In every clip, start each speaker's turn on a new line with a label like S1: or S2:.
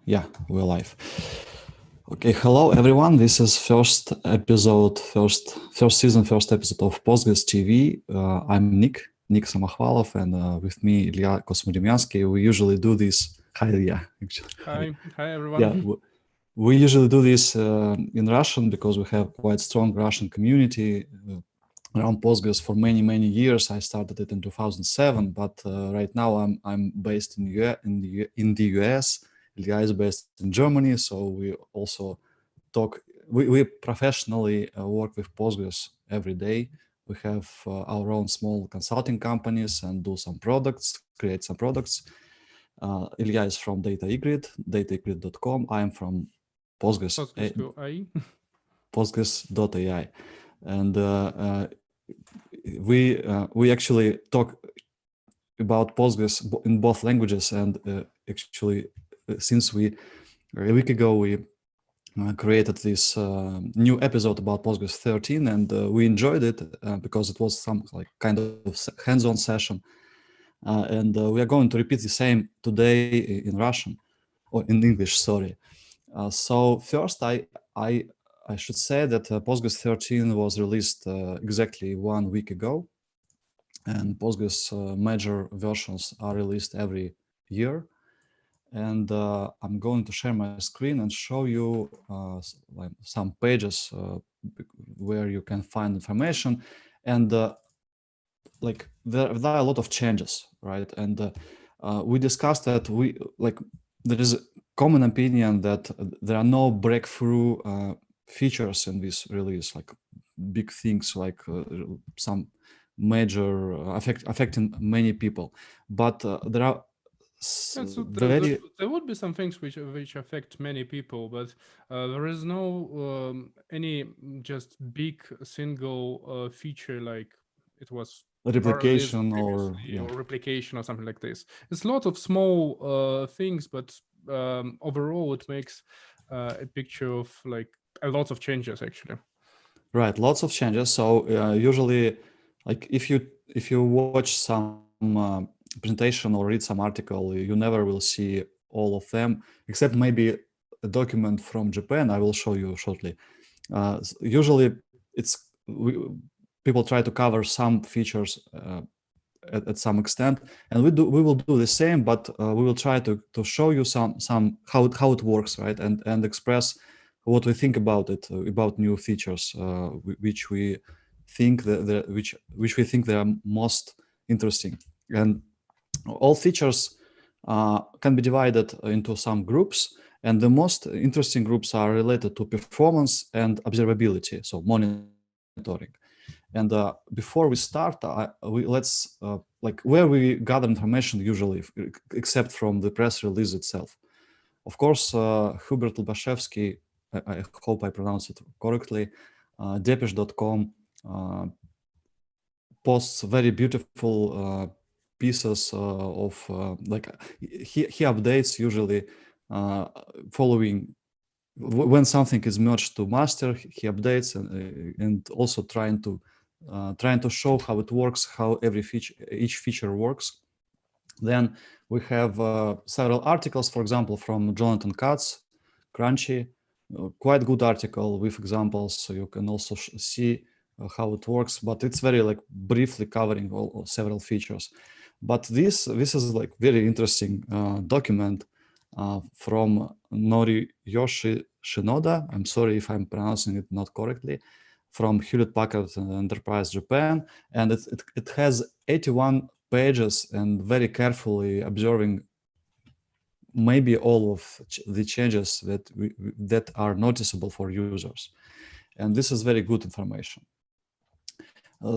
S1: Yeah, we're live. Okay, hello everyone. This is first season, first episode of Postgres TV. I'm Nick Samokhvalov, and with me Ilya Kosmodemyansky. We usually do this. Hi, Ilya.
S2: Hi everyone.
S1: Yeah, we usually do this in Russian because we have quite strong Russian community around Postgres for many years. I started it in 2007, but right now I'm based in the US. Ilya is based in Germany, so we also talk. We professionally work with Postgres every day. We have our own small consulting companies and do some products, create some products. Ilya is from dataegrid.com. I am from
S2: Postgres.ai.
S1: Postgres.ai, and we actually talk about Postgres in both languages. And actually, since a week ago we created this new episode about Postgres 13, and we enjoyed it because it was some kind of hands-on session. And we are going to repeat the same today in Russian, or in English, sorry. So first, I should say that Postgres 13 was released exactly 1 week ago, and Postgres major versions are released every year. And I'm going to share my screen and show you some pages where you can find information. And there are a lot of changes, right? And we discussed that there is a common opinion that there are no breakthrough features in this release, like big things, like some major affecting many people. But there are
S2: there would be some things which affect many people, but there is no any just big single feature like it was
S1: replication
S2: or replication or something like this. It's a lot of small things, but overall it makes a picture of like a lot of changes actually.
S1: Right, lots of changes. So usually, like if you watch some presentation or read some article, you never will see all of them, except maybe a document from Japan. I will show you shortly. Usually, people try to cover some features at some extent, and we will do the same, but we will try to show you some how it works, right, and express what we think about it, about new features, which we think which we think they are most interesting. And all features can be divided into some groups, and the most interesting groups are related to performance and observability, so monitoring. And before we start, let's where we gather information usually, except from the press release itself. Of course, Hubert Lubashevsky, I hope I pronounced it correctly, Depeche.com posts very beautiful pieces of he updates usually following when something is merged to master. He updates and also trying to show how it works, how each feature works. Then we have several articles, for example, from Jonathan Katz, Crunchy, quite good article with examples, so you can also see how it works, but it's very briefly covering several features. But this is very interesting document from Noriyoshi Shinoda. I'm sorry if I'm pronouncing it not correctly, from Hewlett-Packard Enterprise Japan, and it has 81 pages and very carefully observing maybe all of the changes that are noticeable for users, and this is very good information.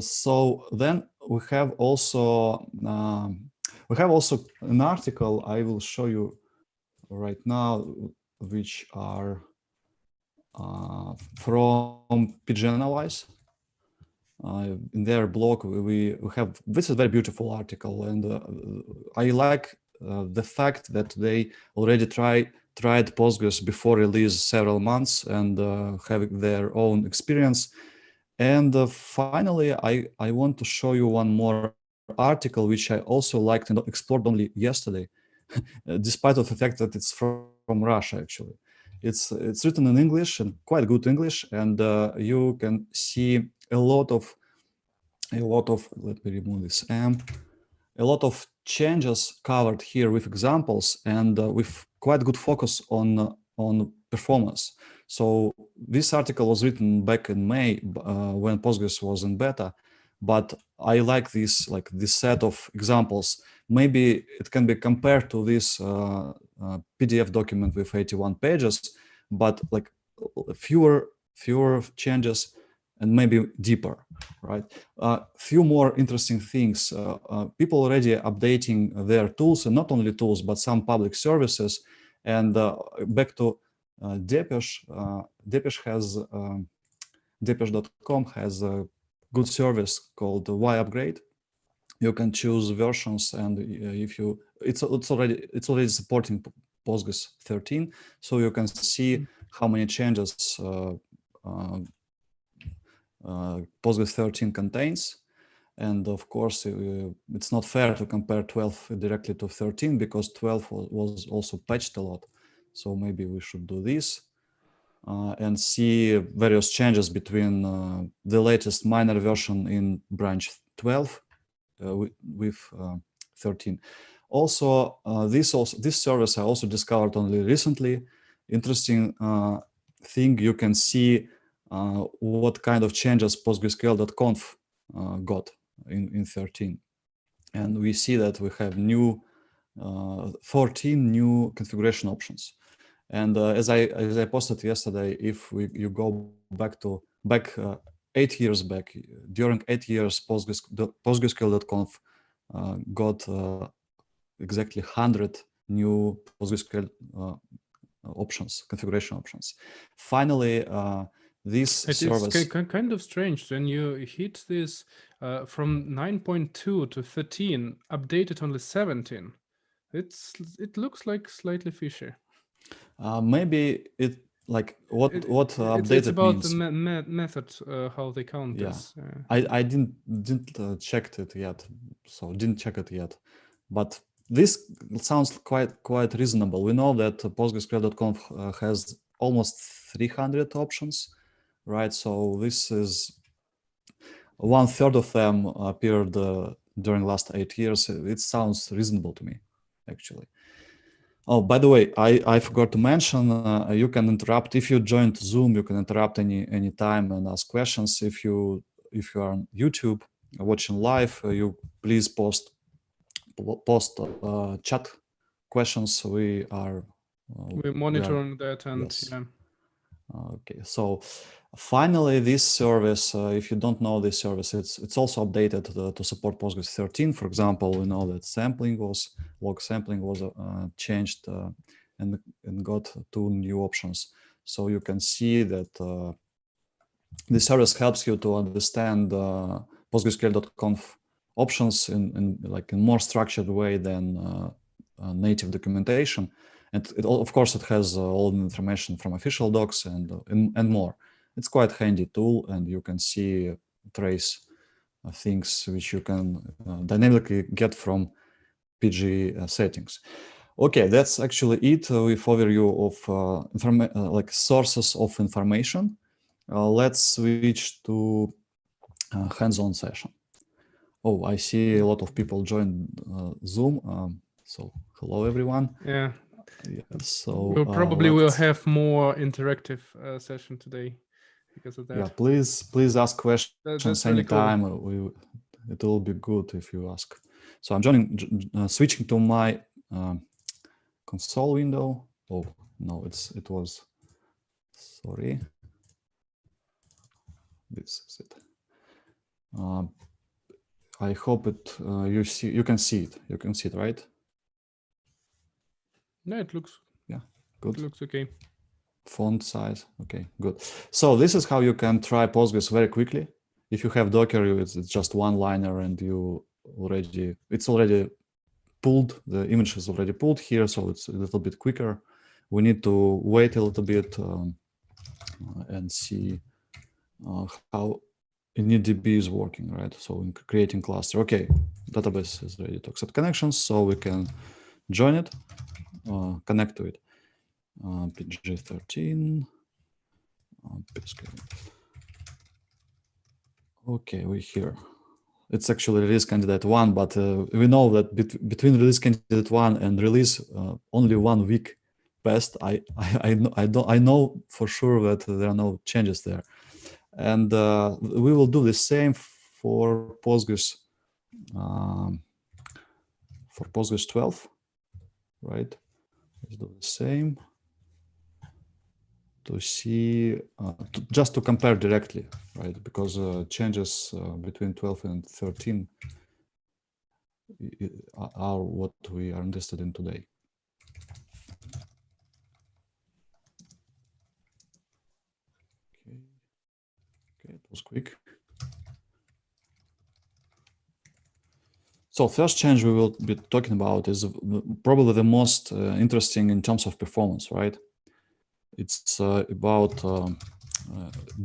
S1: So then we have also an article I will show you right now, which are from PGAnalyze. In their blog, we have this is a very beautiful article, and I like the fact that they already tried Postgres before release several months and have their own experience. And finally, I want to show you one more article which I also liked and explored only yesterday, despite of the fact that it's from Russia, actually. It's written in English, and quite good English, and you can see a lot of, let me remove this a lot of changes covered here with examples, and with quite good focus on performance. So this article was written back in May when Postgres was in beta, but I like this set of examples. Maybe it can be compared to this PDF document with 81 pages, but like fewer changes and maybe deeper, right? Few more interesting things. People already updating their tools, and not only tools, but some public services. And back to Depeche, Depeche.com has a good service called Y Upgrade. You can choose versions, and if you, it's already supporting Postgres 13, so you can see how many changes Postgres 13 contains. And of course, it's not fair to compare 12 directly to 13 because 12 was also patched a lot. So maybe we should do this and see various changes between the latest minor version in branch 12 with 13. Also, this service I also discovered only recently. Interesting thing, you can see what kind of changes PostgreSQL.conf got in 13. And we see that we have new 14 new configuration options. And as I posted yesterday, if you go back 8 years back, during 8 years, PostgreSQL.conf got exactly 100 new PostgreSQL options, configuration options. Finally, this service...
S2: It's kind of strange when you hit this from 9.2 to 13, updated only 17. It looks like slightly fishy.
S1: Maybe it like what updated
S2: it's about
S1: means.
S2: the method how they count this.
S1: I didn't check it yet, so didn't check it yet. But this sounds quite reasonable. We know that PostgreSQL.conf has almost 300 options, right? So this is 1/3 of them appeared during last 8 years. It sounds reasonable to me, actually. Oh, by the way, I forgot to mention, you can interrupt if you joined Zoom. You can interrupt any time and ask questions. If you are on YouTube watching live, you please post chat questions. We are
S2: we're monitoring that, and
S1: yes.
S2: yeah.
S1: Okay, so finally, this service, if you don't know this service, it's also updated to support Postgres 13. For example, we know that log sampling was changed and got 2 new options. So you can see that this service helps you to understand PostgreSQL.conf options in more structured way than native documentation. And of course, it has all the information from official docs and more. It's quite handy tool, and you can see trace things which you can dynamically get from PG settings. Okay, that's actually it with overview of sources of information. Let's switch to hands-on session. Oh, I see a lot of people join Zoom. So hello, everyone.
S2: Yeah.
S1: So
S2: we'll probably will have more interactive session today because of that.
S1: Yeah, please ask questions anytime.
S2: Cool.
S1: It will be good if you ask. So I'm switching to my console window. Oh no, it was. Sorry. This is it. I hope you can see it. You can see it, right?
S2: Yeah, it looks.
S1: Yeah, good.
S2: It looks okay.
S1: Font size, okay, good. So this is how you can try Postgres very quickly. If you have Docker, it's just one liner, and it's already pulled. The image is already pulled here, so it's a little bit quicker. We need to wait a little bit and see how initdb is working, right? So in creating cluster, okay, database is ready to accept connections, so we can join it, connect to it. PG13. Okay, we're here. It's actually release candidate 1, but we know that between release candidate 1 and release only 1 week passed. I know for sure that there are no changes there, and we will do the same for Postgres, for Postgres 12, right? Let's do the same to see, just to compare directly, right? Because changes between 12 and 13 are what we are interested in today. Okay, it was quick. So first change we will be talking about is probably the most interesting in terms of performance, right? It's about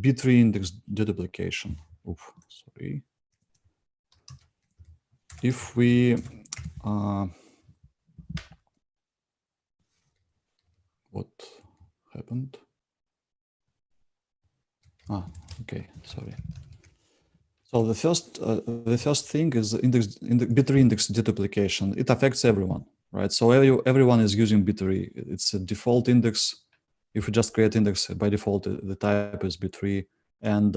S1: B3 index deduplication. Oops, sorry. If we what happened? Okay, sorry. So the first thing is B3 index deduplication. It affects everyone, right? So everyone is using B3. It's a default index. If we just create index by default, the type is B3. And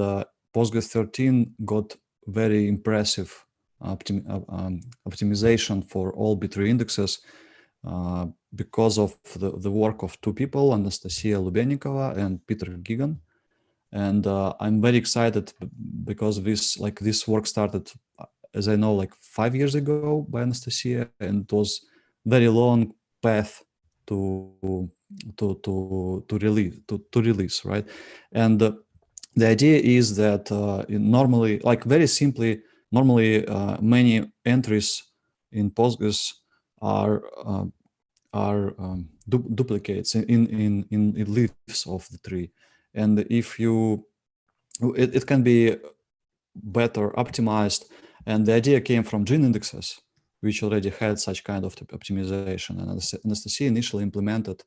S1: Postgres 13 got very impressive optimization for all B3 indexes because of the work of 2 people, Anastasia Lubenikova and Peter Gigan. And I'm very excited because this work started, as I know, like 5 years ago by Anastasia, and it was very long path to release, right? And the idea is that normally, like very simply, normally many entries in Postgres are duplicates in leaves of the tree. And if you, it can be better optimized. And the idea came from gene indexes, which already had such kind of optimization. And Anastasia initially implemented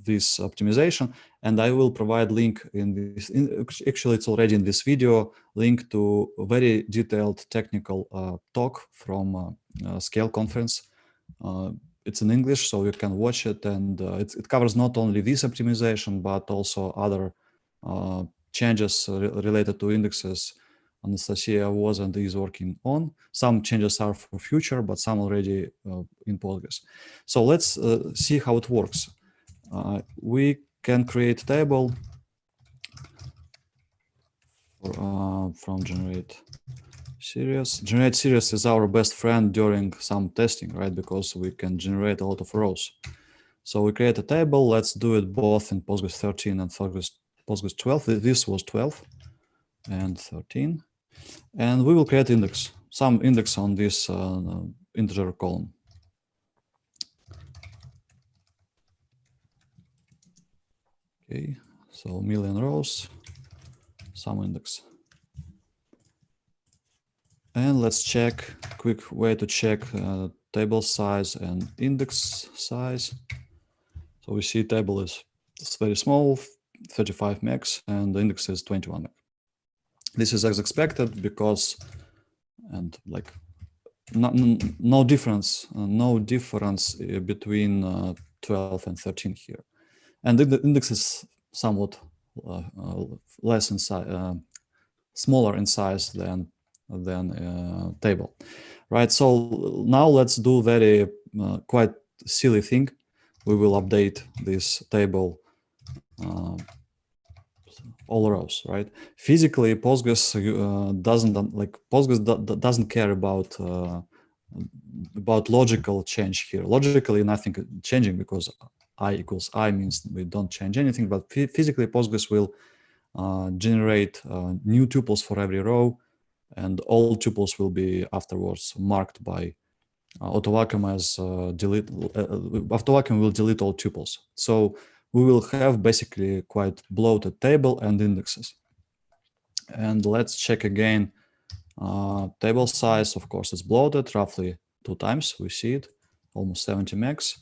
S1: this optimization. And I will provide link in this, actually it's already in this video, link to a very detailed technical talk from Scale conference. It's in English, so you can watch it, and it covers not only this optimization, but also other changes related to indexes Anastasia was and is working on. Some changes are for future, but some already in Postgres. So let's see how it works. We can create a table from generate series. Generate series is our best friend during some testing, right? Because we can generate a lot of rows. So we create a table. Let's do it both in Postgres 13 and Postgres 12. This was 12 and 13. And we will create index, some index on this integer column. Okay, so million rows, some index. And let's check, quick way to check table size and index size. So we see table is very small, 35 megs, and the index is 21 meg. This is as expected because, and like no difference between 12 and 13 here. And the index is somewhat less in size, smaller in size than table, right? So now let's do very quite silly thing. We will update this table all rows, right? Physically, Postgres doesn't care about logical change here. Logically, nothing changing because I equals I means we don't change anything. But physically, Postgres will generate new tuples for every row, and all tuples will be afterwards marked by Autovacuum as delete. Autovacuum will delete all tuples. So we will have basically quite bloated table and indexes. And let's check again. Table size, of course, is bloated roughly 2 times. We see it. almost 70 megs.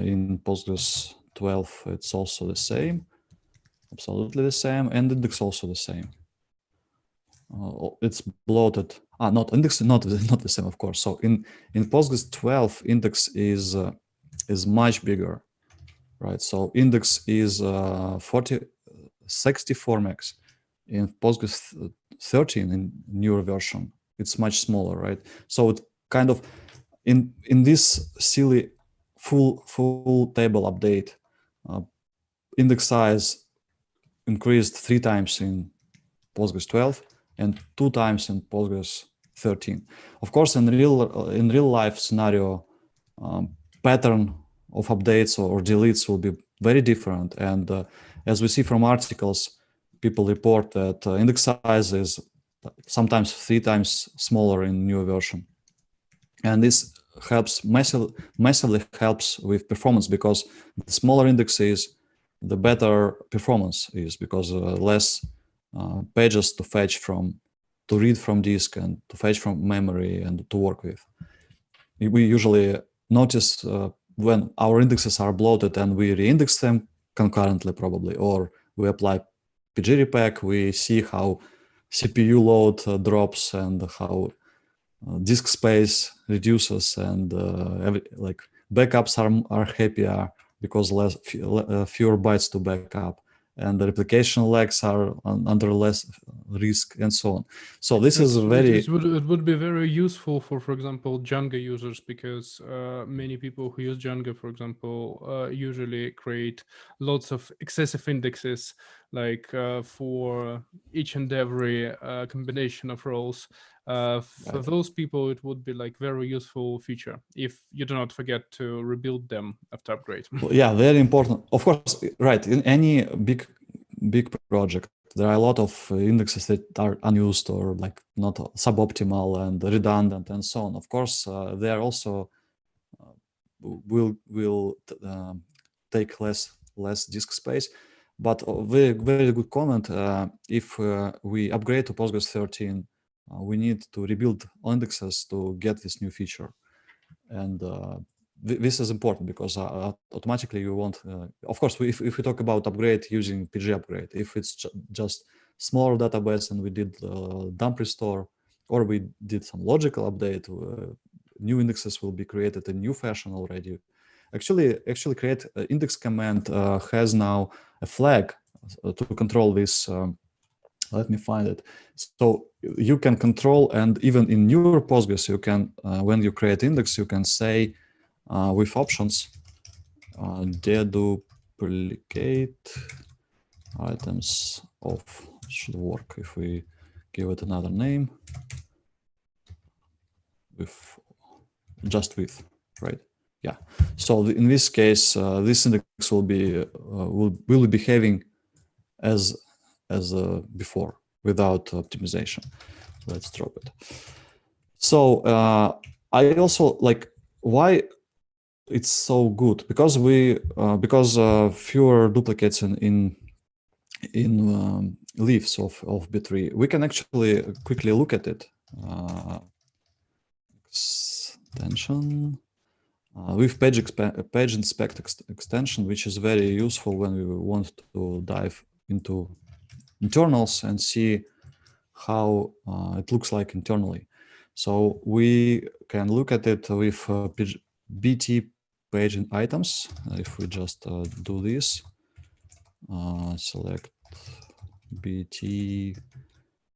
S1: In Postgres 12, it's also the same, absolutely the same, and index also the same. It's bloated. Not index, not the same, of course. So in Postgres 12, index is much bigger, right? So index is 64 megs. In Postgres 13, in newer version, it's much smaller, right? So it kind of in this silly full table update, index size increased 3 times in Postgres 12 and 2 times in Postgres 13. Of course, in real life scenario, pattern of updates or deletes will be very different. And as we see from articles, people report that index size is sometimes 3 times smaller in newer version. And this helps massively helps with performance, because the smaller index is, the better performance is, because less pages to fetch from, to read from disk and to fetch from memory and to work with. We usually notice when our indexes are bloated and we reindex them concurrently probably, or we apply PG repack, we see how CPU load drops and how disk space reduces, and like backups are happier because fewer bytes to backup, and the replication lags are under less risk, and so on. So this is very.
S2: It would be very useful for example, Django users, because many people who use Django, for example, usually create lots of excessive indexes, like for each and every combination of roles. For those people, it would be like very useful feature if you do not forget to rebuild them after upgrade.
S1: Well, yeah, very important. Of course, right. In any big project, there are a lot of indexes that are unused or like not suboptimal and redundant and so on. Of course, they are also will take less disk space. But very good comment. If we upgrade to Postgres 13, we need to rebuild indexes to get this new feature, and this is important because automatically you want. Of course, if we talk about upgrade using PG upgrade, if it's just smaller database and we did dump restore, or we did some logical update, new indexes will be created in new fashion already. Actually create index command has now a flag to control this. Let me find it. So you can control, and even in newer Postgres, you can, when you create index, you can say with options, deduplicate items of, should work if we give it another name, with just with, right? Yeah. So in this case, this index will be behaving as before without optimization. Let's drop it. So I also like why it's so good, because fewer duplicates in leaves of B3. We can actually quickly look at it. Extension with page inspect extension, which is very useful when we want to dive into internals and see how it looks like internally. So we can look at it with BT page and items. If we just do this, select BT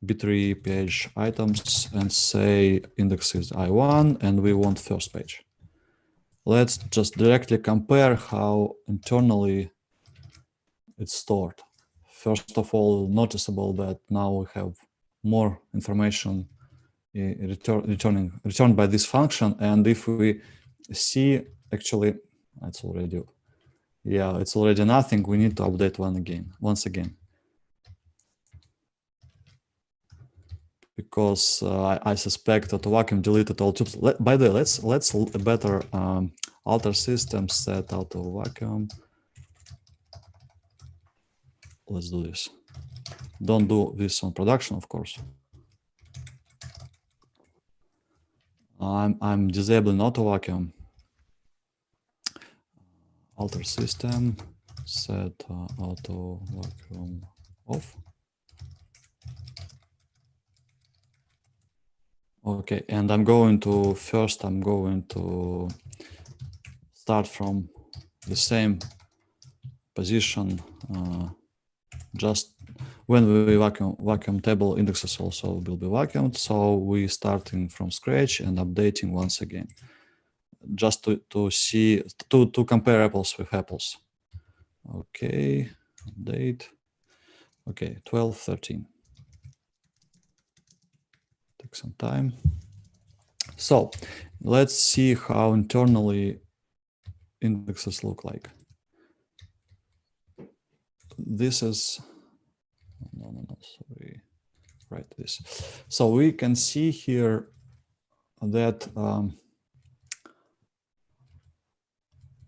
S1: B3 page items and say index is I1 and we want first page. Let's just directly compare how internally it's stored. First of all, noticeable that now we have more information returned by this function. And if we see, actually, it's already, yeah, it's already nothing. We need to update once again. Because I suspect Autovacuum deleted all tubes. By the way, let's better alter system set Autovacuum. Let's do this. Don't do this on production, of course. I'm disabling Autovacuum. alter system, set auto vacuum off. Okay, and I'm going to start from the same position. Just when we vacuum table, indexes also will be vacuumed. So we starting from scratch and updating once again, just to see, to compare apples with apples. Okay, update. Okay, 12, 13. Take some time. So let's see how internally indexes look like. This is, no, sorry, write this. So we can see here that,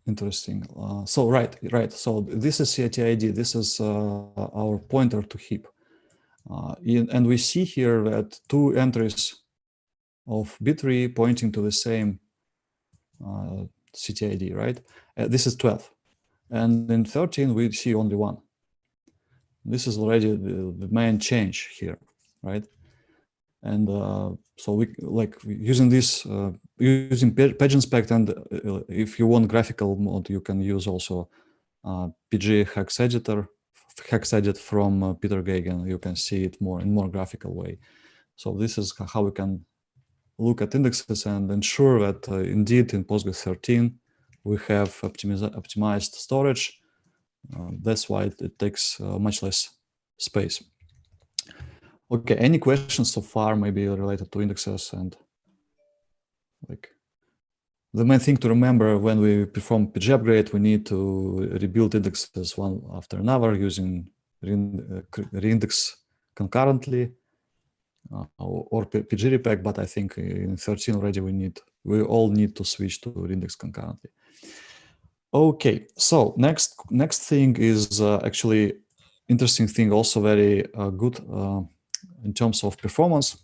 S1: interesting. So right. So this is CID. This is our pointer to heap. And we see here that 2 entries of bit3 pointing to the same CTID, right? This is 12. And in 13, we see only 1. This is already the main change here, right? And so we like using this, using page inspect, and if you want graphical mode, you can use also PG hex edit from Peter Gagan. You can see it in more graphical way. So this is how we can look at indexes and ensure that indeed in Postgres 13 we have optimized storage. That's why it takes much less space. Okay, any questions so far, maybe related to indexes? And like the main thing to remember when we perform PG upgrade, we need to rebuild indexes one after another using reindex concurrently or PG repack. But I think in 13 already we all need to switch to reindex concurrently. Okay, so next thing is actually interesting thing, also very good in terms of performance.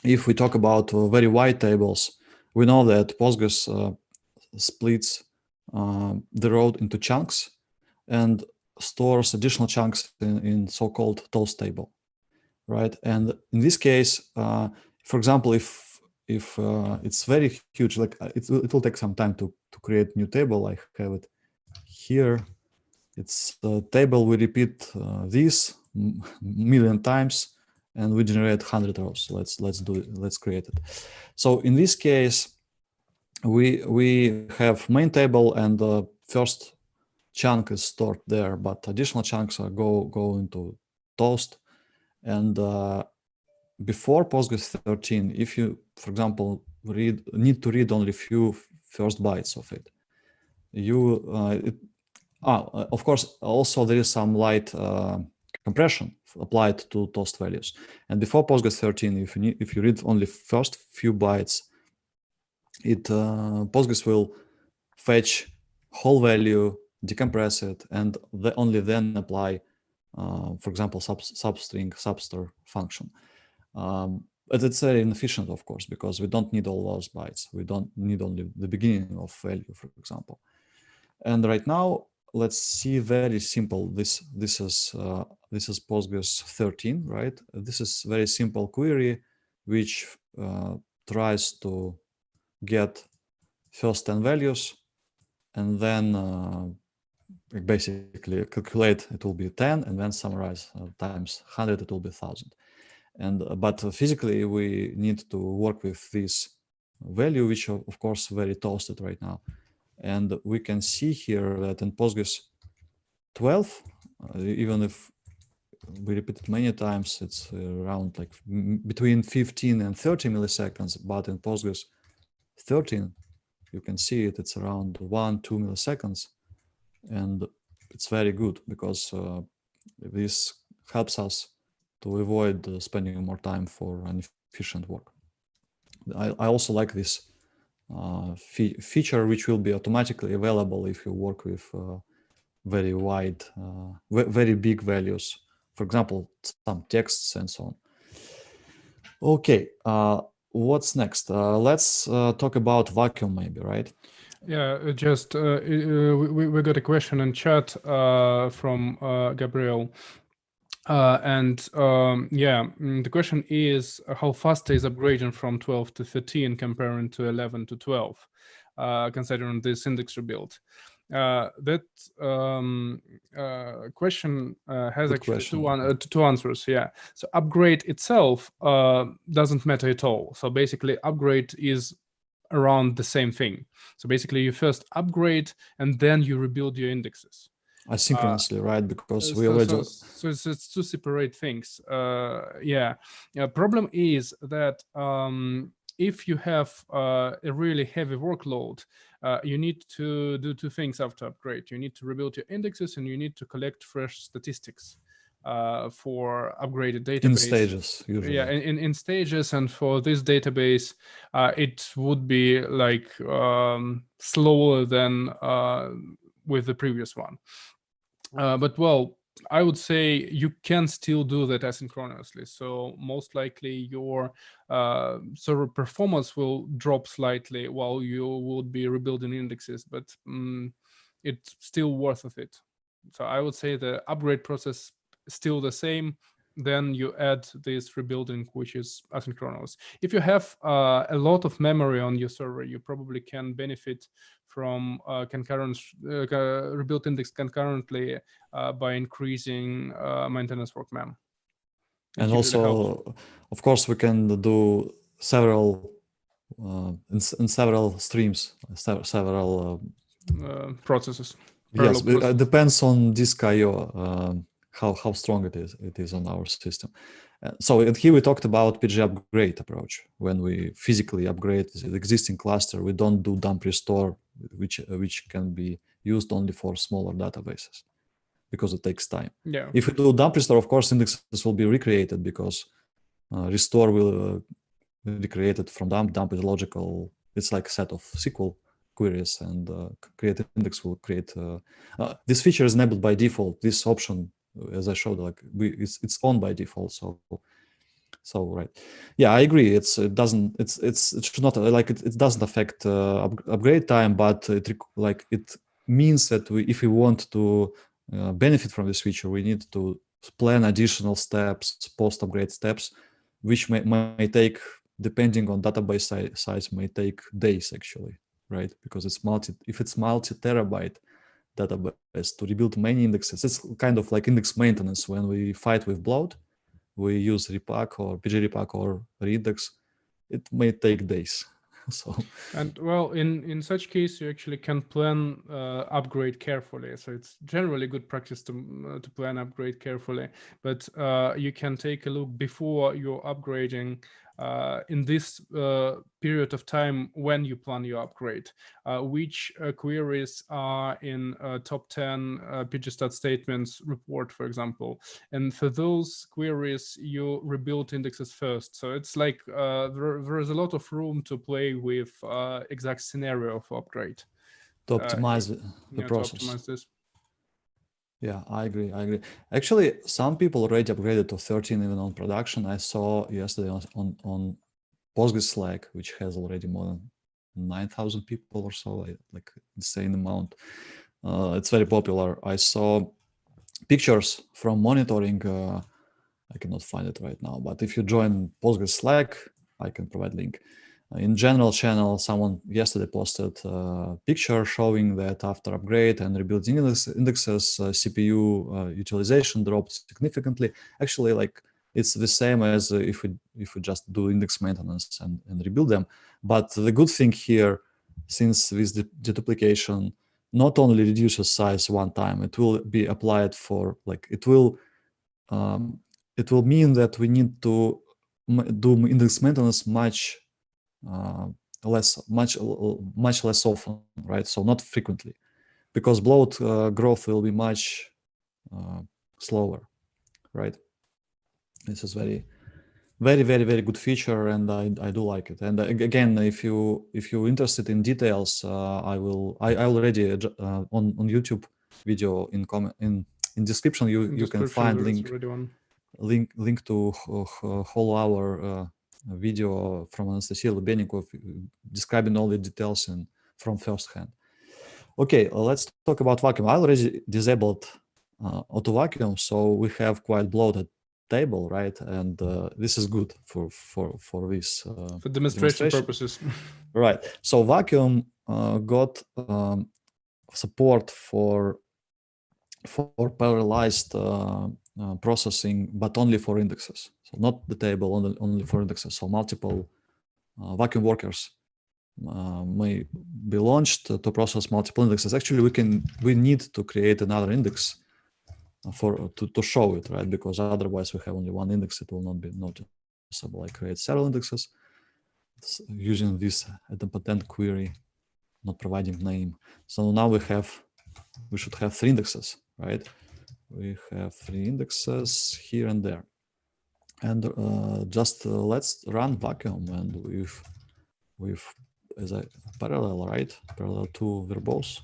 S1: If we talk about very wide tables, we know that Postgres splits the row into chunks and stores additional chunks in so-called toast table, right? And in this case, for example, if it's very huge, like it will take some time to create new table. I have it here. It's a table we repeat this million times, and we generate 100 rows. Let's do it. Let's create it. So in this case, we have main table, and the first chunk is stored there, but additional chunks go into toast. And before Postgres 13, if you, for example, need to read only few first bytes of it, of course, also there is some light compression applied to toast values. And before Postgres 13, if you read only first few bytes, Postgres will fetch whole value, decompress it, and only then apply, for example, substring, substar function. But it's very inefficient, of course, because we don't need all those bytes. We don't need only the beginning of value, for example. And right now, let's see very simple. This is Postgres 13, right? This is very simple query which tries to get first 10 values and then basically calculate it will be 10 and then summarize times 100 it will be 1000. And but physically we need to work with this value, which of course very toasted right now. And we can see here that in Postgres 12, even if we repeat it many times, it's around like between 15 and 30 milliseconds. But in Postgres 13, you can see it's around 1-2 milliseconds. And it's very good because this helps us to avoid spending more time for inefficient work. I also like this feature, which will be automatically available if you work with very wide, very big values, for example, some texts and so on. Okay, what's next? Let's talk about vacuum maybe, right?
S2: Yeah, just we got a question in chat from Gabriel. The question is how fast is upgrading from 12 to 13 comparing to 11 to 12, considering this index rebuild? That question has
S1: Good
S2: actually
S1: question.
S2: two answers. Yeah. So upgrade itself doesn't matter at all. So basically, upgrade is around the same thing. So basically, you first upgrade and then you rebuild your indexes.
S1: Asynchronously, right? Because we
S2: So
S1: already...
S2: it's two separate things. Problem is that if you have a really heavy workload, you need to do two things after upgrade. You need to rebuild your indexes and you need to collect fresh statistics for upgraded database.
S1: In stages, usually.
S2: Yeah, in stages. And for this database, it would be like slower than with the previous one. But well, I would say you can still do that asynchronously. So most likely your server performance will drop slightly while you would be rebuilding indexes, but it's still worth of it. So I would say the upgrade process is still the same. Then you add this rebuilding, which is asynchronous. If you have a lot of memory on your server, you probably can benefit from concurrent rebuild index concurrently by increasing maintenance work mem.
S1: And also, of course, we can do several in several streams, several
S2: processes.
S1: Yes, it depends on disk I/O, how strong it is on our system. So and here we talked about PG upgrade approach. When we physically upgrade the existing cluster, we don't do dump restore, which can be used only for smaller databases because it takes time.
S2: Yeah.
S1: If we do dump restore, of course, indexes will be recreated because restore will recreate it from dump. Dump is logical. It's like a set of SQL queries, and create index will create. This feature is enabled by default. This option, as I showed, like it's on by default. So right, yeah, I agree. It should not like it doesn't affect upgrade time, but it means that if we want to benefit from this feature, we need to plan additional steps, post upgrade steps, which may take, depending on database size, may take days actually, right? Because if it's multi-terabyte database, to rebuild many indexes, it's kind of like index maintenance. When we fight with bloat, we use repack or PG repack or reindex, it may take days. So,
S2: and well, in such case, you actually can plan upgrade carefully. So it's generally good practice to plan upgrade carefully. But you can take a look before you're upgrading in this period of time when you plan your upgrade, which queries are in top 10 pgstat statements report, for example. And for those queries, you rebuild indexes first. So it's like there is a lot of room to play with exact scenario for upgrade.
S1: To optimize the process.
S2: To optimize this.
S1: Yeah, I agree. Actually, some people already upgraded to 13 even on production. I saw yesterday on Postgres Slack, which has already more than 9,000 people or so, like insane amount. It's very popular. I saw pictures from monitoring. I cannot find it right now, but if you join Postgres Slack, I can provide link. In general channel, someone yesterday posted a picture showing that after upgrade and rebuilding indexes, CPU utilization dropped significantly. Actually, like it's the same as if we just do index maintenance and rebuild them. But the good thing here, since this deduplication not only reduces size one time, it will be applied for it will mean that we need to do index maintenance much less often, right? So not frequently, because bloat growth will be much slower, right? This is very good feature, and I do like it. And again, if you're interested in details, I already on YouTube video in description you can find link to whole hour video from Anastasia Lubenikov describing all the details in from first hand. Okay, let's talk about vacuum. I already disabled Autovacuum, so we have quite bloated table, right? And this is good for this
S2: for demonstration purposes.
S1: Right. So vacuum got support for parallelized processing, but only for indexes. So not the table, only for indexes. So multiple vacuum workers may be launched to process multiple indexes. Actually, we need to create another index to show it, right? Because otherwise we have only one index, it will not be noticeable. I create several indexes using this idempotent query, not providing name. So now we should have 3 indexes, right? We have 3 indexes here and there. And just let's run vacuum, and with as a parallel, right? Parallel to verbose,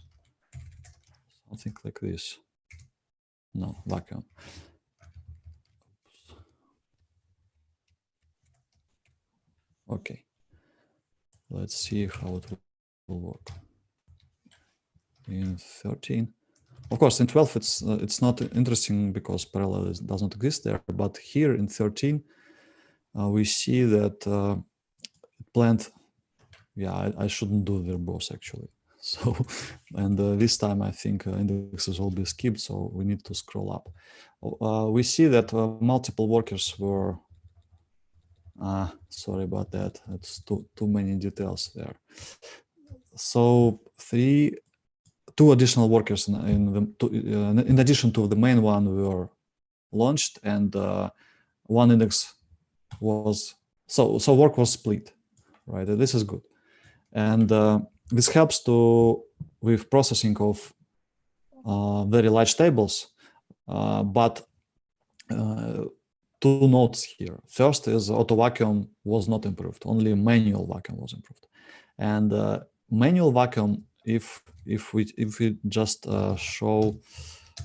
S1: something like this. No, vacuum. Okay, let's see how it will work. In 13, of course, in 12 it's not interesting because parallel does not exist there. But here in 13, we see that it planned. Yeah, I shouldn't do verbose actually. So, and this time I think indexes will be skipped, so we need to scroll up. We see that multiple workers were, sorry about that, it's too many details there. So 2 additional workers in addition to the main one were launched, and one index was, so work was split, right? This is good. And this helps with processing of very large tables, but 2 notes here. First is Autovacuum was not improved, only manual vacuum was improved. And manual vacuum, if we just show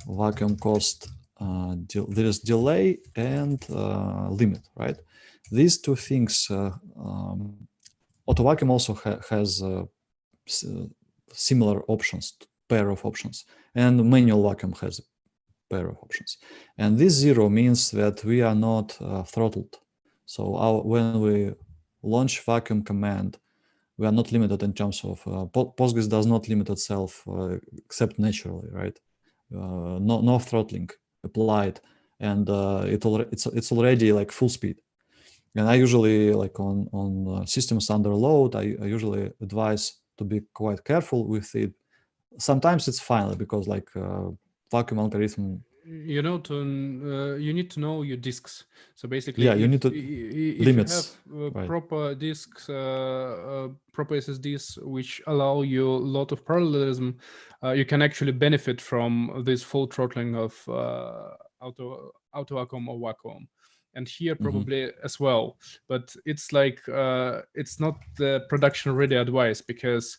S1: vacuum cost, there is delay and limit, right? These 2 things, Autovacuum also has similar options, pair of options, and manual vacuum has a pair of options. And this 0 means that we are not throttled. So when we launch vacuum command, we are not limited in terms of Postgres does not limit itself except naturally, right? No throttling applied, and it's already like full speed. And I usually, like on systems under load, I usually advise to be quite careful with it. Sometimes it's fine because like vacuum algorithm.
S2: You know, you need to know your disks. So basically,
S1: yeah, you need to limits.
S2: You have proper disks, proper SSDs, which allow you a lot of parallelism, you can actually benefit from this full throttling of Autovacuum or vacuum. And here probably as well, but it's like it's not the production ready advice, because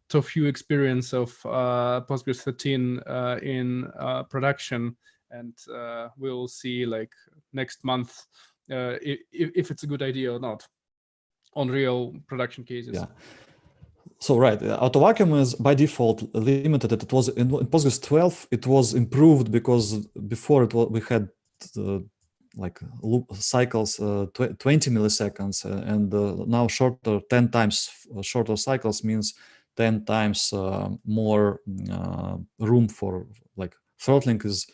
S2: too few experience of Postgres 13 in production, and we'll see like next month if it's a good idea or not on real production cases.
S1: Yeah. So right, Autovacuum is by default limited. It was in Postgres 12. It was improved because before we had like loop cycles 20 milliseconds, and now shorter, 10 times shorter cycles means 10 times more room for like throttling is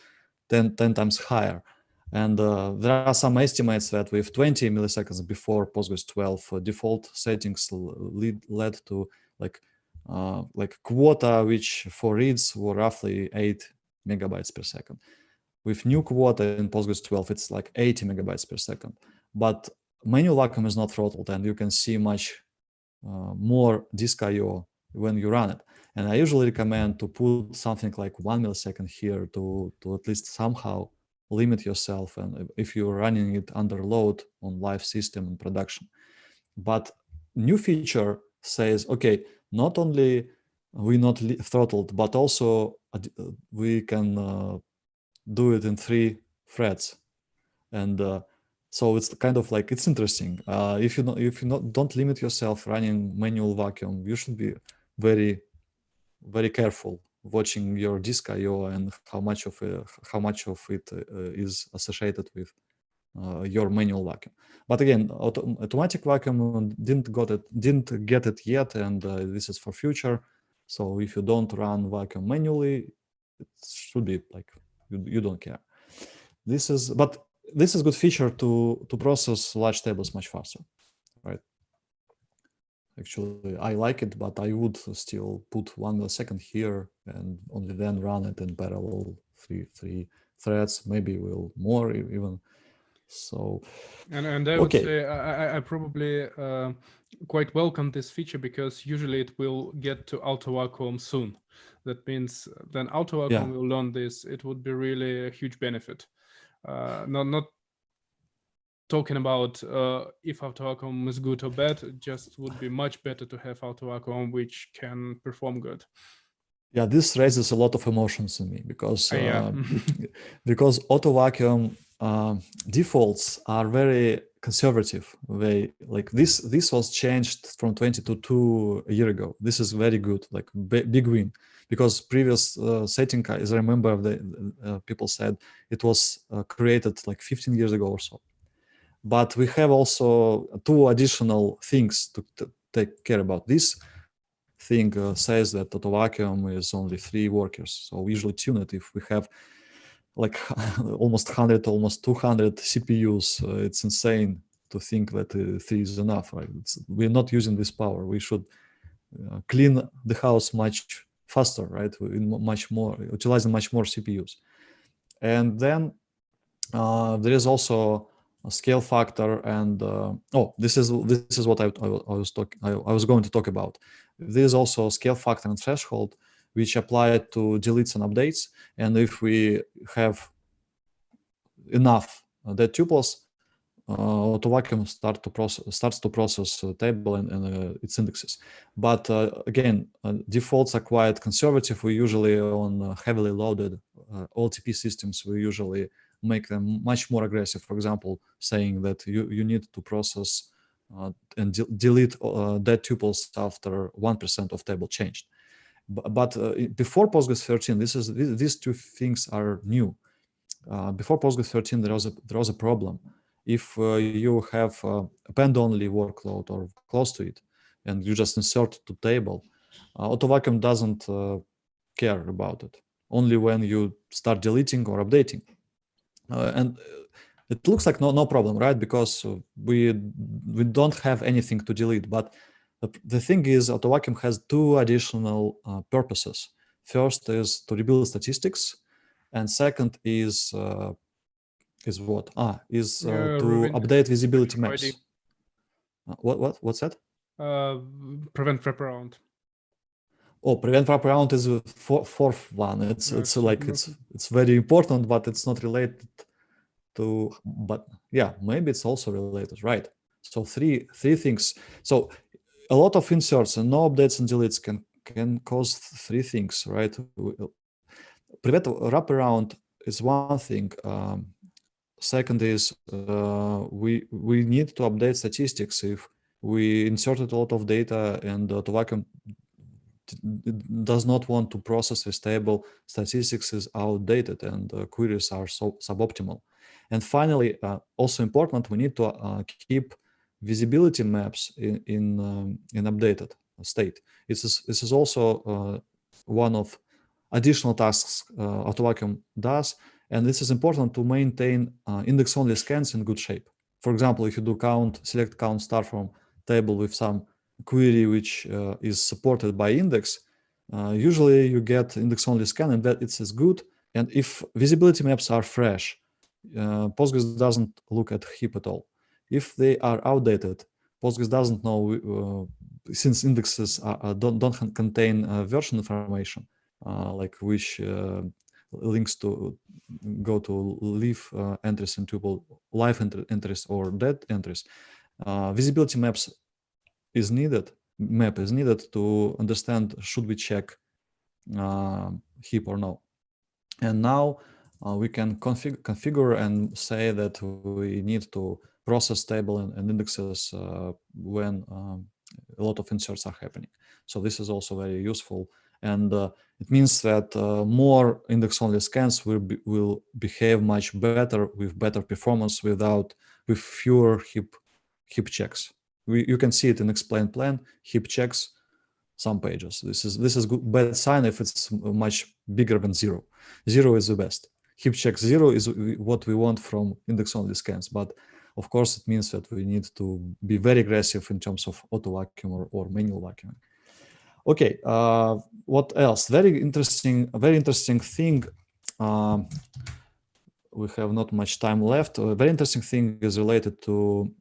S1: 10 times higher. And there are some estimates that with 20 milliseconds before Postgres 12, default settings led to like quota, which for reads were roughly 8 megabytes per second. With new quota in Postgres 12, it's like 80 megabytes per second. But manual vacuum is not throttled, and you can see much more disk I/O when you run it. And I usually recommend to put something like 1 millisecond here to at least somehow limit yourself, and if you're running it under load on live system in production. But new feature says, okay, not only we're not throttled, but also we can do it in 3 threads. And so it's kind of like, it's interesting. If you don't limit yourself running manual vacuum, you should be very careful watching your disk I/O and how much of it is associated with your manual vacuum. But again, automatic vacuum didn't get it yet, and this is for future. So if you don't run vacuum manually, it should be like you don't care. This is good feature to process large tables much faster, right? Actually, I like it, but I would still put 1 millisecond here and only then run it in parallel, three threads, maybe more even. So,
S2: and I would say I probably quite welcome this feature, because usually it will get to Autovacuum soon. That means then Autovacuum will learn this. It would be really a huge benefit. Not talking about if Autovacuum is good or bad, it just would be much better to have Autovacuum which can perform good.
S1: Yeah, this raises a lot of emotions in me, because because Autovacuum defaults are very conservative. Like this was changed from 2022 a year ago. This is very good, like big win, because previous setting, as I remember, the people said it was created like 15 years ago or so. But we have also 2 additional things to take care about. This thing says that Autovacuum is only 3 workers. So we usually tune it if we have like almost 100, almost 200 CPUs. It's insane to think that 3 is enough, right? We're not using this power. We should clean the house much faster, right? Utilizing much more CPUs. And then there is also a scale factor, and this is what I was going to talk about. There is also a scale factor and threshold which apply to deletes and updates. And if we have enough dead tuples, Autovacuum starts to process a table and its indexes. But again, defaults are quite conservative. We usually on heavily loaded OLTP systems, we usually make them much more aggressive. For example, saying that you need to process and delete dead tuples after 1% of table changed. But before Postgres 13, these 2 things are new. Before Postgres 13, there was a problem. If you have append-only workload or close to it, and you just insert to table, Autovacuum doesn't care about it. Only when you start deleting or updating. And it looks like no problem, right? Because we don't have anything to delete. But the thing is, Autovacuum has 2 additional purposes. First is to rebuild statistics, and second is what? To update visibility maps. What's that?
S2: Prevent wraparound.
S1: Oh, prevent wraparound is the fourth one. It's very important, but it's not related to. But yeah, maybe it's also related, right? So three things. So a lot of inserts and no updates and deletes can cause 3 things, right? Prevent wraparound is one thing. Second is we need to update statistics if we inserted a lot of data and Autovacuum does not want to process this table. Statistics is outdated and queries are so suboptimal. And finally, also important, we need to keep visibility maps in updated state. This is also one of additional tasks Autovacuum does, and this is important to maintain index-only scans in good shape. For example, if you do select count star from table with some query which is supported by index, usually you get index-only scan, and that it's as good. And if visibility maps are fresh, Postgres doesn't look at heap at all. If they are outdated, Postgres doesn't know, since indexes don't contain version information, like which links to go to leave entries in tuple, live entries or dead entries. Visibility maps is needed. Map is needed to understand should we check heap or no. And now we can configure and say that we need to process table and indexes when a lot of inserts are happening. So this is also very useful. And it means that more index-only scans will behave much better with better performance with fewer heap checks. You can see it in explain plan, heap checks some pages. This is good, bad sign if it's much bigger than 0. 0 is the best. Heap check 0 is what we want from index-only scans, but of course it means that we need to be very aggressive in terms of auto vacuum or manual vacuuming. Okay, what else? Very interesting thing. We have not much time left. A very interesting thing is related to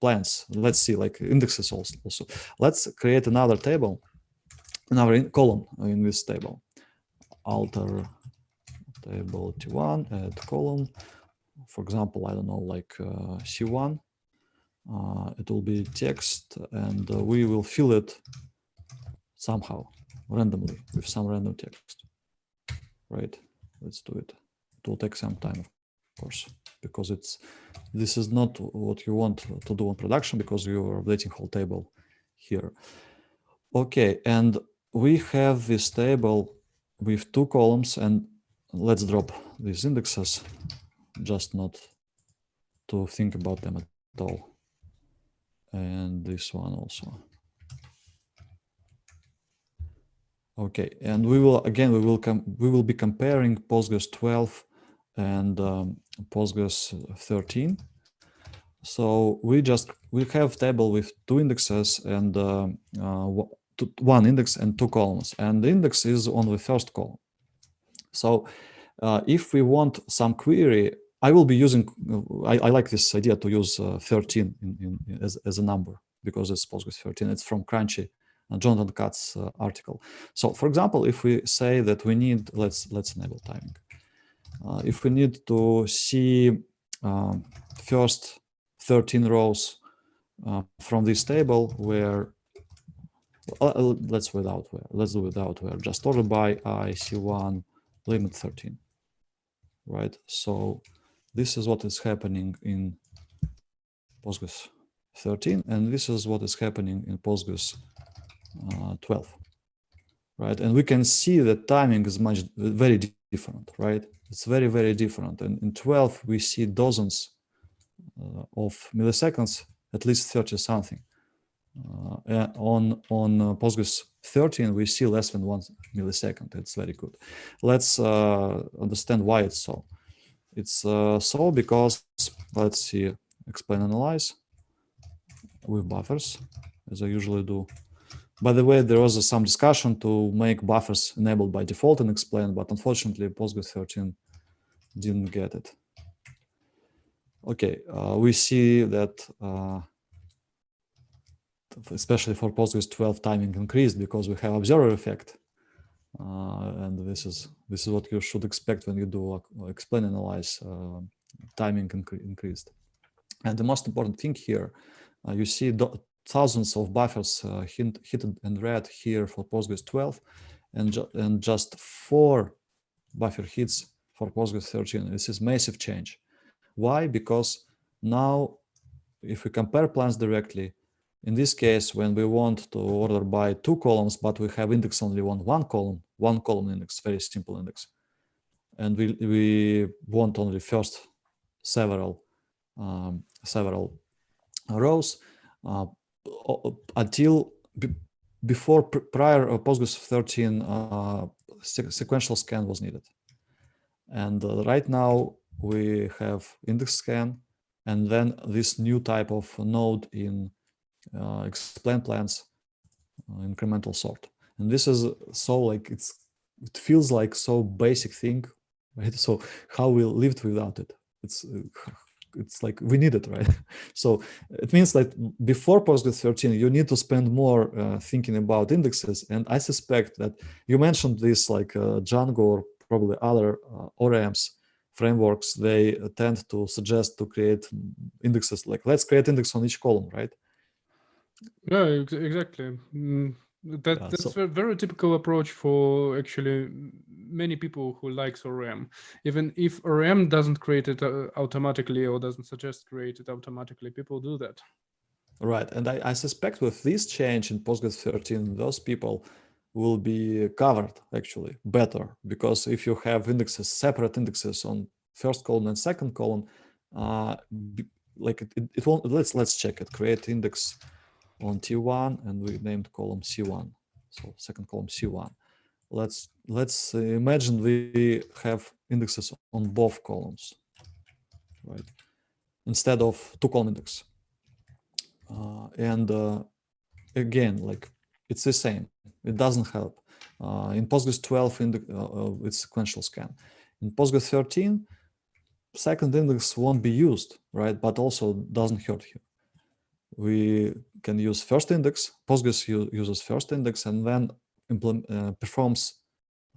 S1: plans. Let's see, like indexes also. Let's create another table, another column in this table. Alter table T1, add column. For example, I don't know, like C1. It will be text, and we will fill it somehow, randomly, with some random text. Right? Let's do it. It will take some time, of course, because this is not what you want to do in production, because you are updating whole table here. Okay, and we have this table with 2 columns, and let's drop these indexes, just not to think about them at all. And this one also. Okay, and we will be comparing Postgres 12 and Postgres 13. So we have table with 2 indexes and 1 index and 2 columns, and the index is on the first column. So if we want some query, I will be using. I like this idea to use 13 as a number, because it's Postgres 13. It's from Crunchy, Jonathan Katz's article. So, for example, if we say that we need, let's enable timing. If we need to see first 13 rows from this table, where let's do without where, just order by IC1 limit 13, right? So this is what is happening in Postgres 13, and this is what is happening in Postgres 12, right? And we can see that timing is very different, right? It's very, very different. And in 12, we see dozens of milliseconds, at least 30 something. On Postgres 13, we see less than 1 millisecond. It's very good. Let's understand why it's so. It's so because, let's see, explain analyze with buffers, as I usually do. By the way, there was some discussion to make buffers enabled by default and explain, but unfortunately, Postgres 13 didn't get it. Okay, we see that especially for Postgres 12, timing increased because we have observer effect, and this is what you should expect when you do explain analyze. Timing increased, and the most important thing here, you see thousands of buffers hit in red here for Postgres 12, and just 4 buffer hits for Postgres 13. This is massive change. Why? Because now, if we compare plans directly, in this case, when we want to order by 2 columns, but we have index only on one column index, very simple index, and we want only first several rows until before prior Postgres 13 sequential scan was needed. And right now we have index scan, and then this new type of node in explain plans, incremental sort. And this is so like it feels like so basic thing, right? So how we lived without it? It's like we need it, right? So it means that before Postgres 13, you need to spend more thinking about indexes. And I suspect that you mentioned this, like Django or probably other ORMs frameworks, they tend to suggest to create indexes, like let's create index on each column, right?
S2: Yeah, exactly. That's a very typical approach for actually many people who likes ORM. Even if ORM doesn't create it automatically or doesn't suggest create it automatically, people do that.
S1: Right, and I suspect with this change in Postgres 13, those people will be covered actually better, because if you have indexes, separate indexes on first column and second column, like it won't. Let's check it. Create index on T1, and we named column C1. So second column C1. Let's imagine we have indexes on both columns, right? Instead of two column index. And again, like it's the same. It doesn't help. In Postgres 12, it's sequential scan. In Postgres 13, second index won't be used, right? But also doesn't hurt here. We can use first index. Postgres uses first index and then performs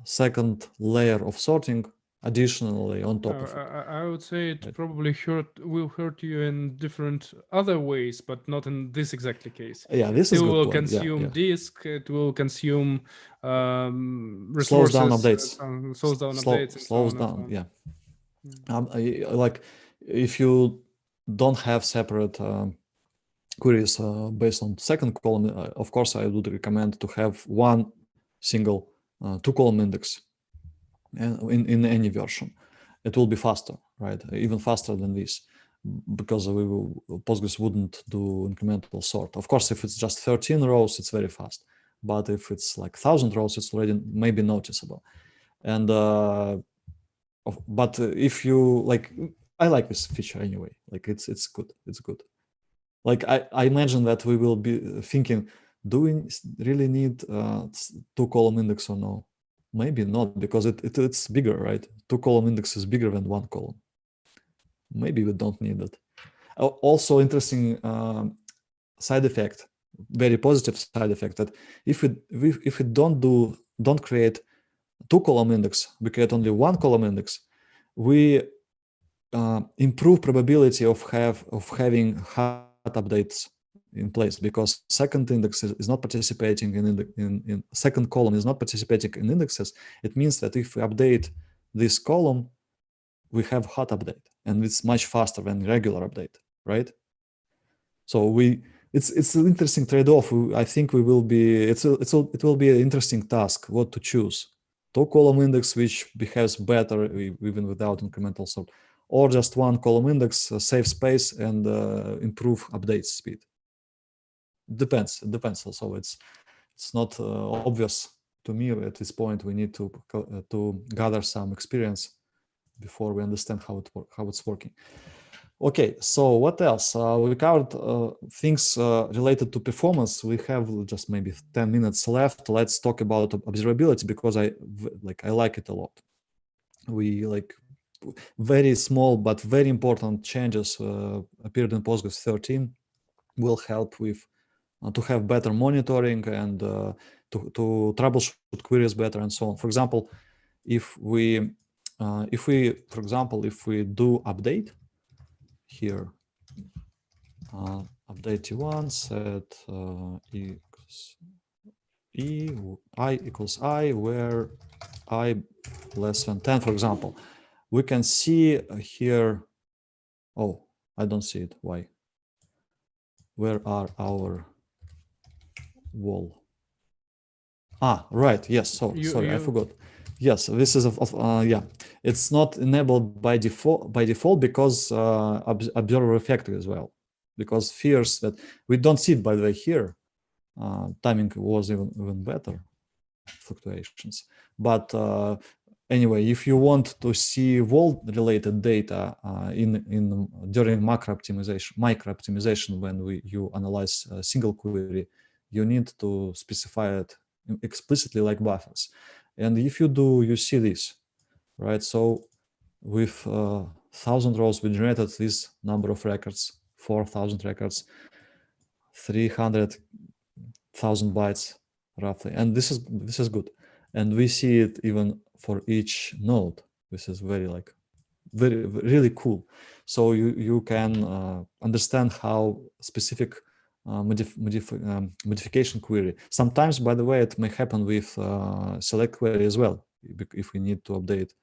S1: second layer of sorting additionally on top of it.
S2: I would say it probably will hurt you in different other ways, but not in this exactly case.
S1: Yeah, this is
S2: It
S1: a good
S2: will
S1: point.
S2: consume disk. It will consume resources.
S1: Slows down updates.
S2: Slows down updates. And
S1: slows
S2: so on
S1: down.
S2: and so on.
S1: Yeah. Like if you don't have separate queries based on second column, of course, I would recommend to have one single two-column index in any version. It will be faster, right? Even faster than this, because Postgres wouldn't do incremental sort. Of course, if it's just 13 rows, it's very fast. But if it's like 1,000 rows, it's already maybe noticeable. And but if you like, I like this feature anyway. Like it's good. It's good. Like I imagine that we will be thinking, do we really need two-column index or no? Maybe not, because it's bigger, right? Two-column index is bigger than one column. Maybe we don't need it. Also interesting side effect, very positive side effect, that if we don't create two-column index, we create only one-column index, we improve probability of having hot updates in place, because second index is not participating in second column is not participating in indexes. It means that if we update this column, we have hot update, and it's much faster than regular update, right? So it's an interesting trade-off. I think we will be it will be an interesting task what to choose: two-column index which behaves better even without incremental sort, or just one-column index, save space and improve update speed. It depends. Also, it's not obvious to me at this point. We need to gather some experience before we understand how it's working. Okay, so what else? We covered things related to performance. We have just maybe 10 minutes left. Let's talk about observability, because I like it a lot. We like very small but very important changes appeared in Postgres 13 will help with to have better monitoring and to troubleshoot queries better and so on. For example, if we do update here, update T1 set I equals I, where I less than 10, for example, we can see here. Oh, I don't see it. Why? Where are our wall? Right. Yes. So sorry, I forgot. Yes, this is yeah. It's not enabled by default because observer refactor as well, because fears that we don't see it, by the way, here. Timing was even better fluctuations, but anyway, if you want to see wall related data during micro optimization when you analyze a single query, you need to specify it explicitly like buffers. And if you do, you see this, right? So with 1,000 rows, we generated this number of records, 4,000 records, 300,000 bytes roughly, and this is good. And we see it even for each node. This is really cool. So you can understand how specific modification query. Sometimes, by the way, it may happen with select query as well, if we need to update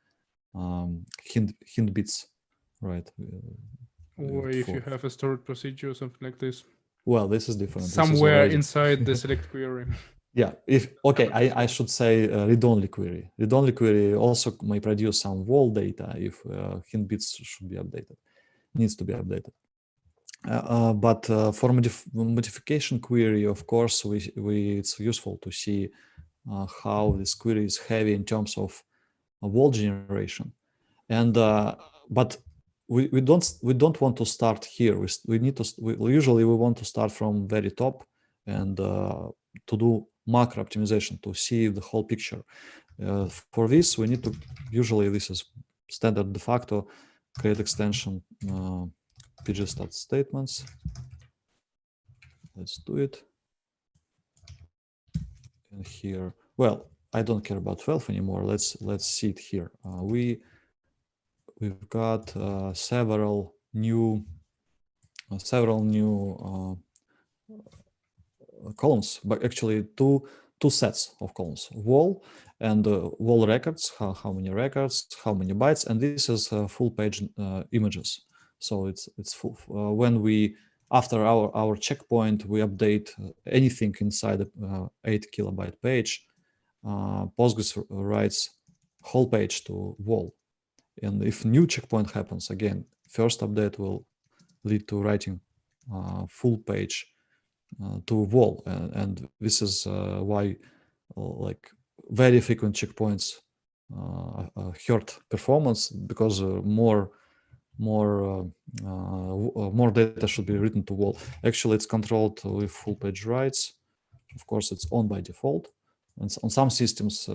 S1: hint bits, right?
S2: Or if you have a stored procedure or something like this.
S1: Well, this is different.
S2: Somewhere
S1: this is
S2: inside the select query.
S1: Yeah, I should say read-only query. Read-only query also may produce some wall data if hint bits should be updated, needs to be updated. But for modification query, of course, it's useful to see how this query is heavy in terms of wall generation. And but we don't want to start here. We need to usually we want to start from very top and to do macro optimization to see the whole picture. For this, we need to usually this is standard de facto create extension pgstat statements. Let's do it. And here, well, I don't care about 12 anymore. Let's see it here. We've got several new columns, but actually two sets of columns: wall and wall records. How many records? How many bytes? And this is full page images. So it's full. When we after our checkpoint, we update anything inside the 8 kilobyte page. Postgres writes whole page to wall. And if new checkpoint happens, again, first update will lead to writing full page to wall. And this is why like very frequent checkpoints hurt performance, because more data should be written to wall. Actually, it's controlled with full page writes. Of course, it's on by default. And on some systems,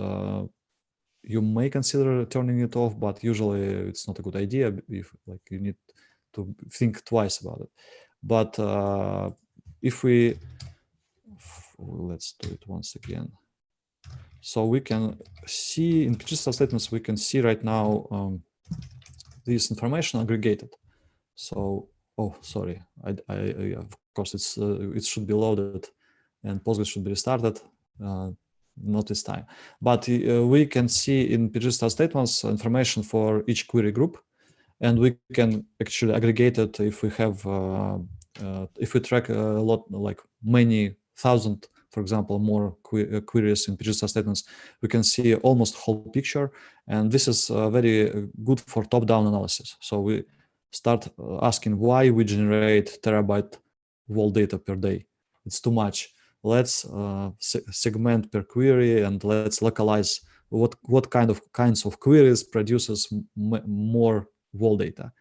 S1: you may consider turning it off, but usually it's not a good idea if like you need to think twice about it. But if we let's do it once again. So we can see in pgstat statements, we can see right now this information aggregated. So, oh, sorry, of course it should be loaded and Postgres should be restarted. Not this time, but we can see in pgstat statements information for each query group, and we can actually aggregate it if we have if we track a lot, like many thousand, for example, more queries in pgstat statements, we can see almost whole picture, and this is very good for top-down analysis. So we start asking why we generate terabyte wall data per day. It's too much. Let's segment per query, and let's localize what kinds of queries produces more wall data.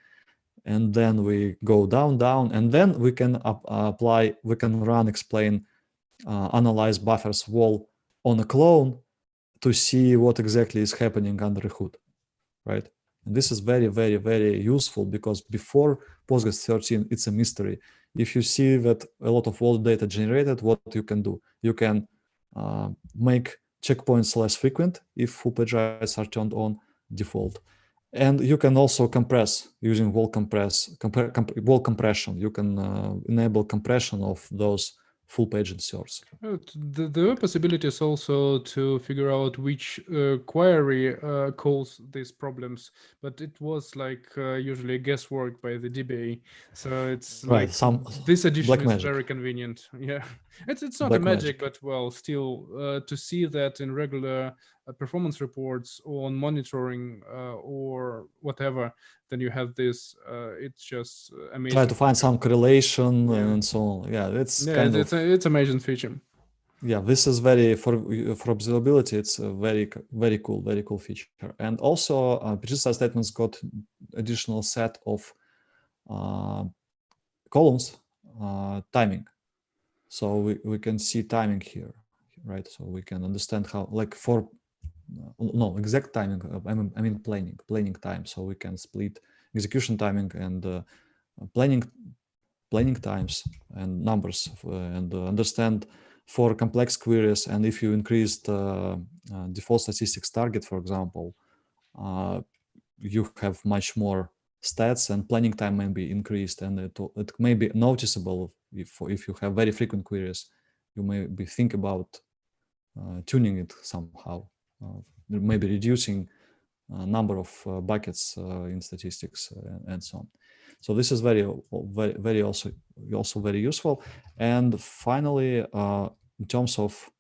S1: And then we go down, and then we can apply, we can run explain analyze buffers wall on a clone to see what exactly is happening under the hood, right? And this is very, very, very useful, because before Postgres 13, it's a mystery. If you see that a lot of wall data generated, what you can do? You can make checkpoints less frequent if full page writes are turned on default. And you can also compress using wall compression. You can enable compression of those full page inserts.
S2: There were possibilities also to figure out which query calls these problems, but it was like usually guesswork by the DBA. So it's
S1: right,
S2: like this addition is
S1: magic.
S2: Very convenient. Yeah, it's not
S1: Black
S2: a magic,
S1: magic,
S2: but well, still to see that in regular performance reports or on monitoring or whatever, then you have this. It's just amazing.
S1: Try to find some correlation and so on. Yeah, it's
S2: it's amazing feature.
S1: Yeah, this is very for observability. It's a very cool feature. And also, pgstat statements got additional set of columns timing. So we can see timing here, right? So we can understand how, like for no exact timing. I mean planning time. So we can split execution timing and planning times and numbers and understand for complex queries. And if you increased default statistics target, for example, you have much more stats, and planning time may be increased, and it may be noticeable if you have very frequent queries. You may be think about tuning it somehow, maybe reducing number of buckets in statistics and so on. So this is very also very useful. And finally, in terms of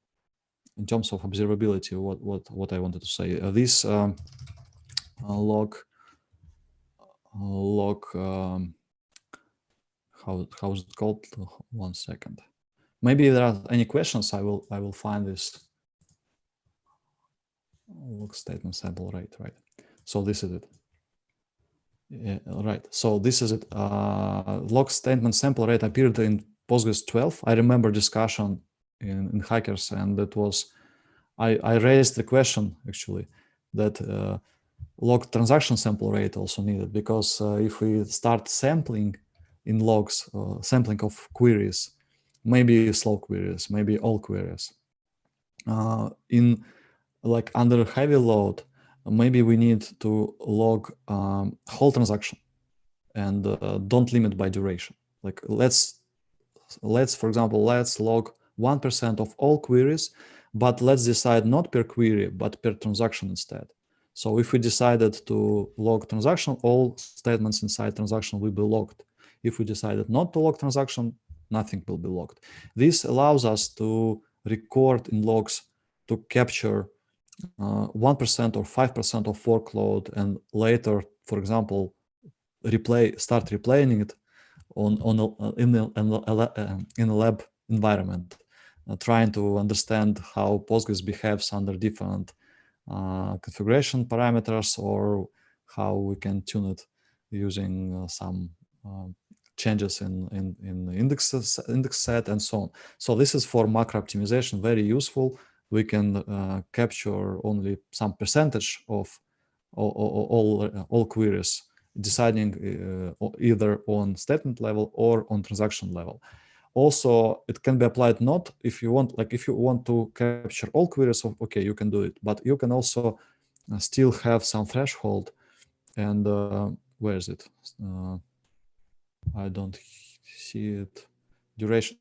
S1: observability, what I wanted to say, this log how is it called? 1 second. Maybe if there are any questions, I will find this log statement sample rate, right? So this is it. Yeah, right. So this is it. Log statement sample rate appeared in Postgres 12. I remember discussion in Hackers, and that was I raised the question actually that log transaction sample rate also needed, because if we start sampling in logs, sampling of queries, maybe slow queries, maybe all queries, in like under heavy load, maybe we need to log whole transaction and don't limit by duration. Like let's for example, let's log 1% of all queries, but let's decide not per query, but per transaction instead. So if we decided to log transaction, all statements inside transaction will be logged. If we decided not to log transaction, nothing will be logged. This allows us to record in logs to capture 1% or 5% of workload, and later, for example, start replaying it in a lab environment, trying to understand how Postgres behaves under different configuration parameters, or how we can tune it using some changes in index set and so on. So this is for macro optimization, very useful. We can capture only some percentage of all queries, deciding either on statement level or on transaction level. Also, it can be applied not if you want, like if you want to capture all queries, okay, you can do it, but you can also still have some threshold. And where is it? I don't see it. Duration.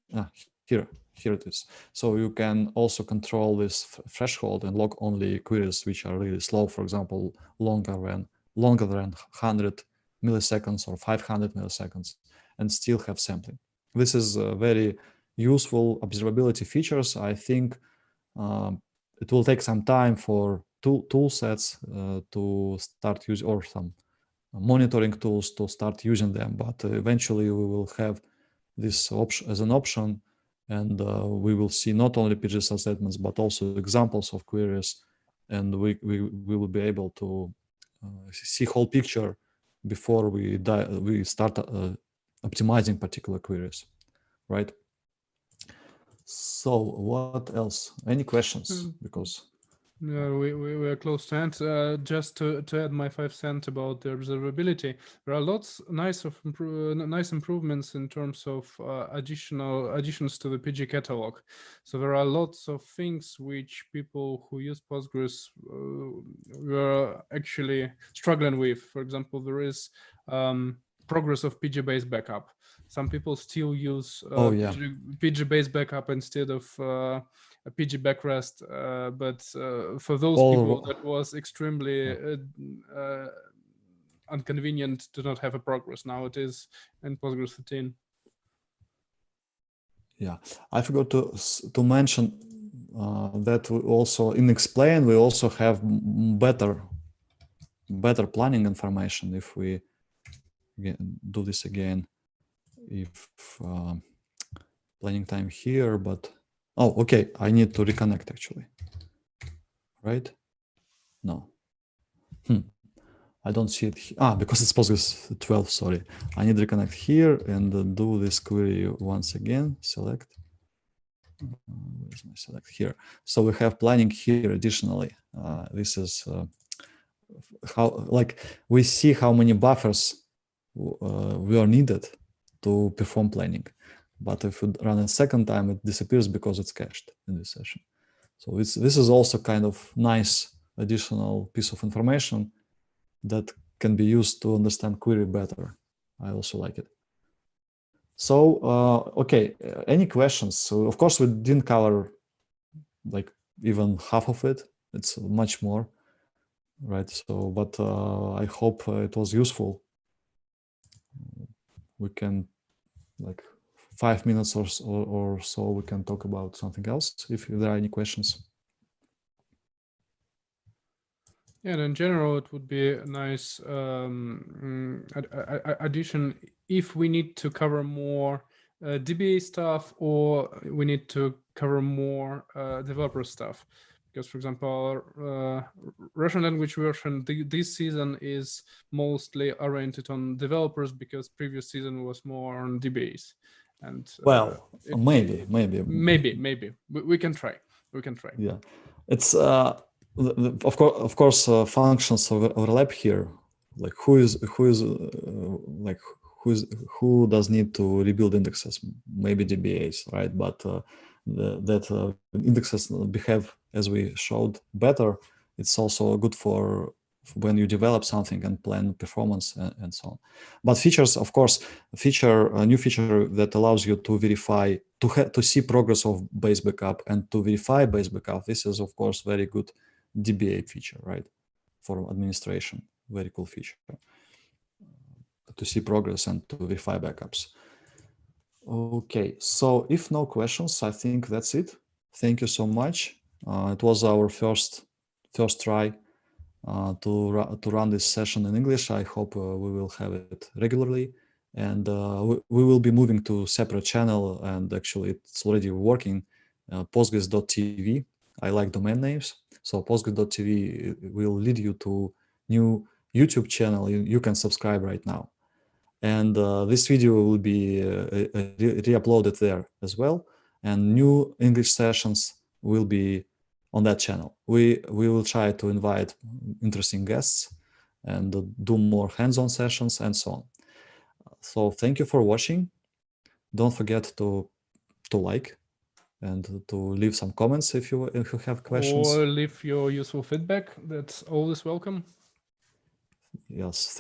S1: Here it is. So you can also control this threshold and log only queries which are really slow, for example, longer than 100 milliseconds or 500 milliseconds, and still have sampling. This is very useful observability features. I think it will take some time for tool sets to start using, or some monitoring tools to start using them, but eventually we will have this option as an option, and we will see not only PGSL statements but also examples of queries, and we will be able to see whole picture before we start optimizing particular queries, right? So what else? Any questions? Because
S2: yeah, we are close to end. Just to add my 5 cents about the observability, there are lots nice improvements in terms of additions to the PG catalog. So there are lots of things which people who use Postgres were actually struggling with. For example, there is progress of PG-based backup. Some people still use PG-based backup instead of a PG backrest, but for those people that was extremely inconvenient to not have a progress. Now it is in Postgres 13.
S1: Yeah, I forgot to mention that we also in explain we also have better planning information if we do this again. If planning time here, but okay, I need to reconnect actually, right? No, I don't see it because it's Postgres 12. Sorry, I need to reconnect here and do this query once again. Select. Where's my select here? So we have planning here additionally. This is how, like, we see how many buffers we are needed to perform planning. But if we run a second time, it disappears because it's cached in this session. So this is also kind of nice additional piece of information that can be used to understand query better. I also like it. So, okay, any questions? So of course we didn't cover like even half of it. It's much more, right? So, but I hope it was useful. we can, like 5 minutes or so, we can talk about something else if there are any questions.
S2: Yeah, and in general, it would be a nice addition if we need to cover more DBA stuff, or we need to cover more developer stuff. Because, for example, Russian language version this season is mostly oriented on developers, because previous season was more on DBAs. And
S1: well, maybe
S2: we can try. We can try.
S1: Yeah, it's of course functions overlap here. Like who does need to rebuild indexes? Maybe DBAs, right? But that indexes behave as we showed better. It's also good for when you develop something and plan performance and so on. But features, of course, a new feature that allows you to verify, to see progress of base backup and to verify base backup. This is, of course, very good DBA feature, right? For administration, very cool feature. To see progress and to verify backups. Okay, so if no questions, I think that's it. Thank you so much. It was our first try to run this session in English. I hope we will have it regularly, and we will be moving to separate channel, and actually it's already working, Postgres.tv. I like domain names, so Postgres.tv will lead you to new YouTube channel. You can subscribe right now, and this video will be re-uploaded there as well, and new English sessions will be on that channel. We will try to invite interesting guests and do more hands-on sessions and so on. So thank you for watching. Don't forget to like and to leave some comments if you have questions.
S2: Or leave your useful feedback. That's always welcome.
S1: Yes, thank